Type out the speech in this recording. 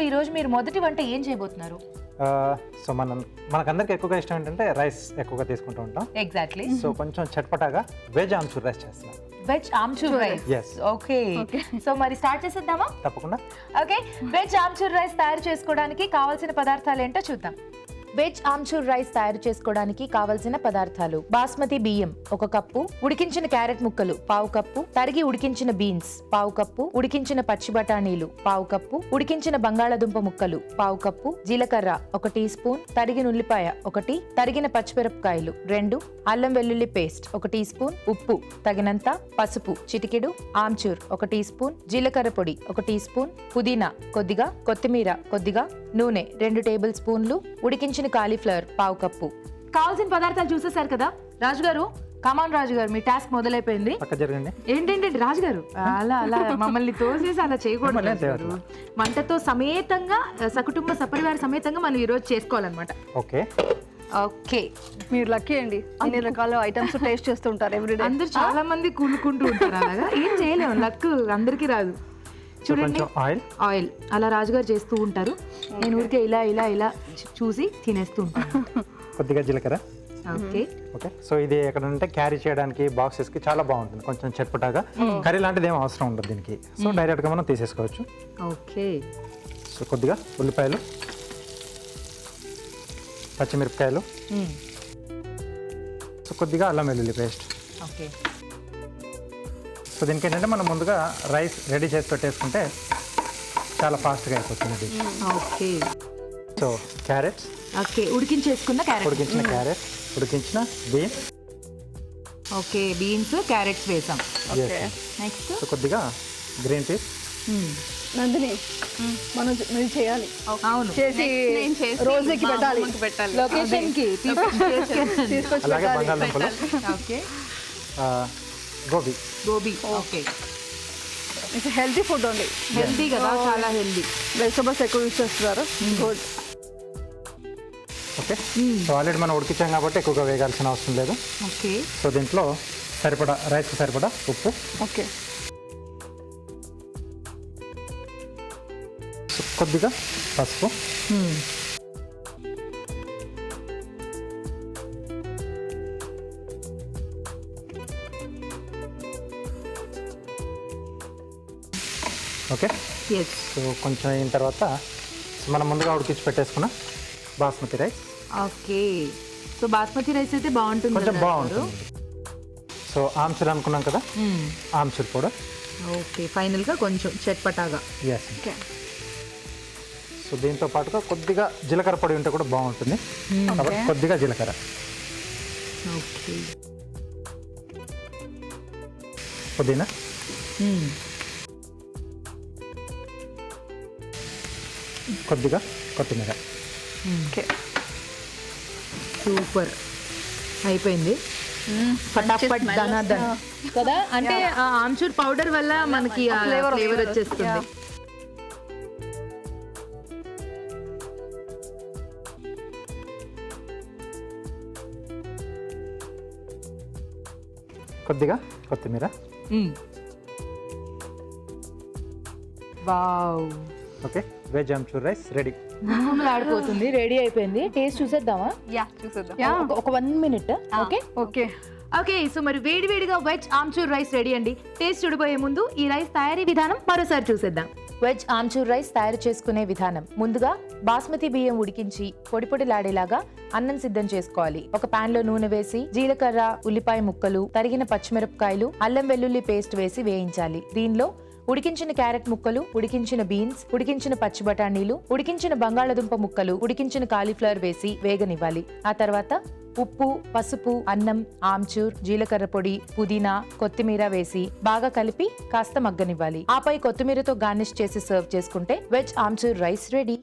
ఈ రోజు మీరు మొదటి వంట ఏం చేయబోతున్నారు? సో మనకందరికి ఎక్కువగా ఇష్టం ఏంటంటే రైస్ ఎక్కువగా తీసుకుంటూ ఉంటాం. ఎగ్జాక్ట్లీ. సో కొంచెం చట్పటాగా వెజ్ ఆమ్చూర్ రైస్ చేస్తున్నాం. Veg amchur rice. Yes. Okay. So మరి స్టార్ట్ చేసేద్దామా? తప్పకుండా. ఓకే, వెజ్ ఆమ్చూర్ రైస్ తయారు చేసుకోవడానికి కావాల్సిన పదార్థాలు ఏంటో చూద్దాం. వెజ్ ఆమ్చూర్ రైస్ తయారు చేసుకోవడానికి కావలసిన పదార్థాలు: బాస్మతి బియ్యం 1 కప్పు, ఉడికించిన క్యారెట్ ముక్కలు 1/2 కప్పు, తరిగి ఉడికించిన బీన్స్ 1/2 కప్పు, ఉడికించిన పచ్చి బఠానీలు 1/2 కప్పు, ఉడికించిన బంగాళాదుంప ముక్కలు 1/2 కప్పు, జీలకర్ర 1 టీ స్పూన్, తరిగిన ఉల్లిపాయ 1, తరిగిన పచ్చిమిరపకాయలు 2, అల్లం వెల్లుల్లి పేస్ట్ 1 టీ స్పూన్, ఉప్పు తగినంత, పసుపు చిటికెడు, ఆమ్చూర్ 1 టీ స్పూన్, జీలకర్ర పొడి 1 టీ స్పూన్, పుదీనా కొద్దిగా, కొత్తిమీర కొద్దిగా, నూనె 2 టేబుల్ స్పూన్లు, ఉడికించిన కాలీఫ్లవర్ 1/2 కప్పు. కావాల్సిన పదార్థాలు చూసేశారు కదా రాజుగారు? కమాన్ రాజుగారు, మీ టాస్క్ మొదలైపోయింది. ఏంటంటే రాజుగారు అలా అలా మమ్మల్ని తోసేసి అలా చేయకూడదు. మంటతో సమేతంగా సకుటుంబ సపరివార సమేతంగా మనం ఈ రోజు చేసుకోవాలన్నమాట. ఓకే ఓకే, మీరు లక్కీ అండి, అన్ని రకాల ఐటమ్స్ టేస్ట్ చేస్తుంటారు ఎవ్రీడే. అందరు చాలా మంది కూలుకుంటూ ఉంటారు, అలాగా ఏం చేయలేము, లక్ అందరికీ రాదు. చూడండి, ఆయిల్ అలా రాజుగారు చేస్తూ ఉంటారు, నేను ఊరికే ఇలా ఇలా ఇలా చూసి తినేస్తూ ఉంటాను. కొద్దిగా జీలకర్ర. ఓకే ఓకే, సో ఇది ఎక్కడంటే క్యారీ చేయడానికి బాక్సెస్ కి చాలా బాగుంటుంది, కొంచెం చట్పటాగా. కర్రీ లాంటిది ఏం అవసరం ఉండదు దీనికి, సో డైరెక్ట్ గా మనం తీసేసుకోవచ్చు. ఓకే, సో కొద్దిగా ఉల్లిపాయలు, పచ్చిమిరపకాయలు, సో కొద్దిగా అల్లం వెల్లుల్లి పేస్ట్. ఓకే, సో దీనికి ఏంటంటే మనం ముందుగా రైస్ రెడీ చేసి పెట్టేసుకుంటే చాలా ఫాస్ట్గా అయిపోతుంది. Okay, so carrots. ఓకే, ఉడికించిన క్యారెట్, ఉడికించిన బీన్స్. ఓకే, బీన్స్ క్యారెట్స్ వేసాం. నెక్స్ట్ సో కొద్దిగా గ్రీన్ పీస్. నందిని, మనం మీరు చేయాలి, అవును, చేసి రోజుకి పెట్టాలి, లొకేషన్ కి తీసుకొచ్చి అలాగే బంగాళదుంపలు. Okay, gobi. Okay, it's healthy food only. Healthy కదా, చాలా హెల్తీ. వెజిటబుల్స్ ఎక్కువ యూస్ చేస్తున్నారు. గుడ్. ఓకే, సో ఆల్రెడీ మనం ఉడికించాం కాబట్టి ఎక్కువగా వేగాల్సిన అవసరం లేదు. ఓకే, సో దీంట్లో సరిపడా రైస్కి సరిపడా ఉప్పు. ఓకే, కొద్దిగా పసుపు. ఓకే, సో కొంచెం అయిన తర్వాత మనం ముందుగా ఉడికించి పెట్టేసుకున్న basmati rice. Okay, so basmati rice అయితే బాగుంటుంది, కొంచెం బాగుంటుంది. సో ఆమ్చూర్ అనుకున్నాం కదా, ఆమ్చూర్ పౌడర్. ఓకే, ఫైనల్గా కొంచెం చట్పటాగా. ఎస్. సో దీంతో పాటుగా కొద్దిగా జీలకర్ర పొడి ఉంటే కూడా బాగుంటుంది, కాబట్టి కొద్దిగా జీలకర్ర. ఓకే, పుదీనా, కొద్దిగా కొత్తిమీర. ఓకే, సూపర్, అయిపోయింది. ఫటాఫట్ ధనాధన్ కదా, అంటే ఆమ్చూర్ పౌడర్ వల్ల మనకి ఫ్లేవర్ వచ్చేస్తుంది. కొద్దిగా కొత్తిమీర. Wow, okay, veg amchur rice ready. ఆడిపోతుంది, రెడీ అయిపోయింది. టేస్ట్ చూసేద్దామా? ఒక 1 minute. Okay okay okay, so మరి వేడివేడిగా వెజ్ ఆమ్చూర్ రైస్ రెడీ అండి. టేస్ట్ చూడబోయే ముందు ఈ రైస్ తయారీ విధానం మరోసారి చూసేద్దాం. వెజ్ ఆమ్చూర్ రైస్ తయారు చేసుకునే విధానం: ముందుగా బాస్మతి బియ్యం ఉడికించి పొడి పొడిలాడేలాగా అన్నం సిద్ధం చేసుకోవాలి. ఒక పాన్ లో నూనె వేసి జీలకర్ర, ఉల్లిపాయ ముక్కలు, తరిగిన పచ్చిమిరపకాయలు, అల్లం వెల్లుల్లి పేస్ట్ వేసి వేయించాలి. దీనిలో ఉడికించిన క్యారెట్ ముక్కలు, ఉడికించిన బీన్స్, ఉడికించిన పచ్చి బఠానీలు, ఉడికించిన బంగాళాదుంప ముక్కలు, ఉడికించిన కాలీఫ్లవర్ వేసి వేగనివ్వాలి. ఆ తర్వాత ఉప్పు, పసుపు, అన్నం, ఆమ్చూర్, జీలకర్ర పొడి, పుదీనా, కొత్తిమీర వేసి బాగా కలిపి కాస్త మగ్గనివ్వాలి. ఆపై కొత్తిమీరతో గార్నిష్ చేసి సర్వ్ చేసుకుంటే వెజ్ ఆమ్చూర్ రైస్ రెడీ.